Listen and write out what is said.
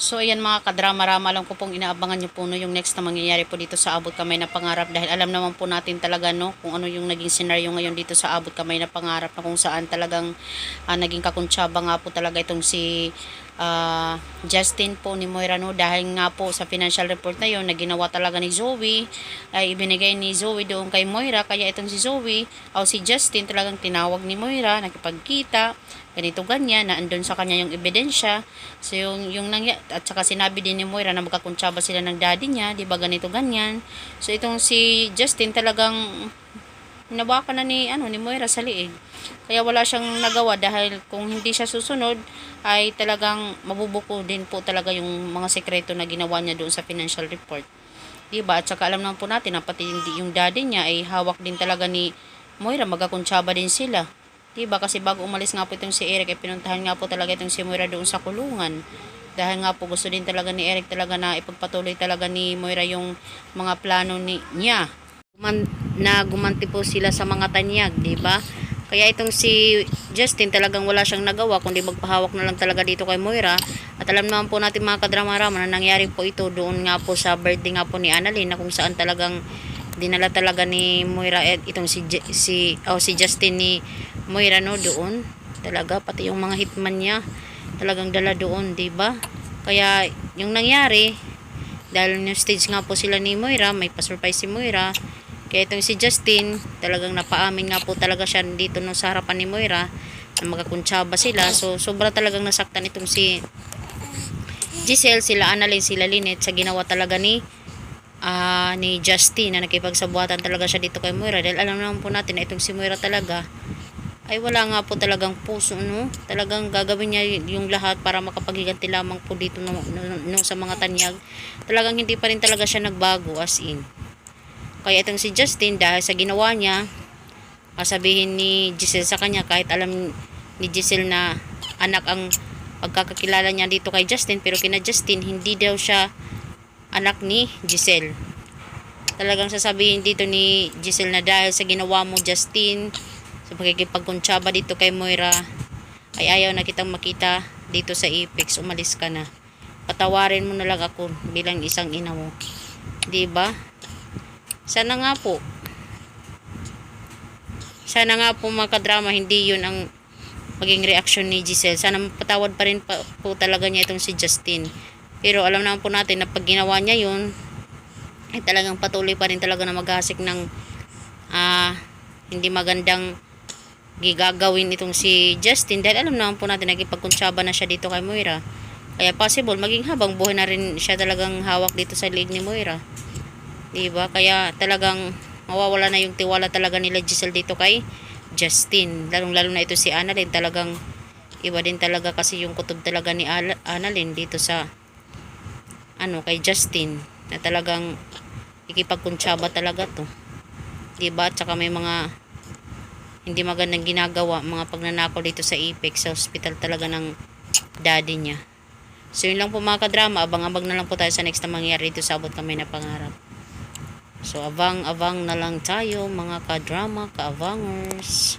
So ayan mga kadrama-rama, lang ko pong inaabangan nyo po no, yung next na mangyayari po dito sa Abot Kamay na Pangarap, dahil alam naman po natin talaga no kung ano yung naging scenario ngayon dito sa Abot Kamay na Pangarap, na kung saan talagang naging kakuntsaba nga po talaga itong si Justin po ni Moira no, dahil nga po sa financial report na yon na ginawa talaga ni Zoe, ay ibinigay ni Zoe doon kay Moira, kaya itong si Zoe o si Justin talagang tinawag ni Moira, nakipagkita ganito ganyan, na andun sa kanya yung ebidensya. So yung at saka sinabi din ni Moira na magkakuntsaba sila ng daddy niya, di ba ganito ganyan. So itong si Justin talagang hinawakan na ni Moira sa liig. Kaya wala siyang nagawa, dahil kung hindi siya susunod ay talagang mabubuko din po talaga yung mga sekreto na ginawa niya doon sa financial report. Diba? At saka alam naman po natin na pati yung daddy niya ay hawak din talaga ni Moira, magkakuntsaba din sila. Diba? Kasi bago umalis nga po itong si Eric, ay pinuntahan nga po talaga itong si Moira doon sa kulungan. Dahil nga po gusto din talaga ni Eric talaga na ipagpatuloy talaga ni Moira yung mga plano niya. Na gumanti po sila sa mga tanyag, diba? Kaya itong si Justin talagang wala siyang nagawa kundi magpahawak na lang talaga dito kay Moira. At alam naman po natin mga kadrama-rama na nangyari po ito doon nga po sa birthday nga po ni Annalyn, na kung saan talagang dinala talaga ni Moira itong si Justin ni Moira no doon. Talaga pati yung mga hitman niya talagang dala doon, 'di ba? Kaya yung nangyari, dahil yung stage nga po sila ni Moira, may pa-surprise si Moira. Kaya itong si Justin, talagang napaamin nga po talaga siya dito no sa harapan ni Moira na magkakuntsaba sila. So, sobra talagang nasaktan itong si Giselle, sila Annalyn, sila Lynette sa ginawa talaga ni Justin, na nakipagsabuatan talaga siya dito kay Moira. Dahil alam naman po natin na itong si Moira talaga ay wala nga po talagang puso, no? Talagang gagawin niya yung lahat para makapaghiganti lamang po dito no, sa mga tanyag. Talagang hindi pa rin talaga siya nagbago, as in. Kaya itong si Justin, dahil sa ginawa niya, sabihin ni Giselle sa kanya, kahit alam ni Giselle na anak ang pagkakakilala niya dito kay Justin, pero kina Justin, hindi daw siya anak ni Giselle. Talagang sasabihin dito ni Giselle na dahil sa ginawa mo, Justin, sa pagkikipagkuntsaba dito kay Moira, ay ayaw na kitang makita dito sa Apex, umalis ka na. Patawarin mo na lang ako bilang isang ina mo. Diba? Sana nga po mga kadrama, hindi yun ang maging reaksyon ni Giselle. Sana mapatawad pa rin po talaga niya itong si Justin. Pero alam naman po natin na pag ginawa niya yun, ay talagang patuloy pa rin talaga na maghasik ng hindi magandang gigagawin itong si Justin. Dahil alam naman po natin nagipagkuntsaba na siya dito kay Moira. Kaya possible maging habang buhay na rin siya talagang hawak dito sa liig ni Moira. Diba? Kaya talagang mawawala na yung tiwala talaga nila Giselle dito kay Justin. Lalong-lalo na ito si Annalyn. Talagang iba din talaga kasi yung kutob talaga ni Annalyn dito sa kay Justin. Na talagang ikipagkuntsaba talaga to. Diba? At saka may mga hindi magandang ginagawa, mga pagnanakaw dito sa Apex, sa hospital talaga ng daddy niya. So yun lang po mga kadrama. Abang-abang na lang po tayo sa next na mangyari dito sa Abot Kamay na Pangarap. So, abang-abang na lang tayo mga kadrama, kaavangers.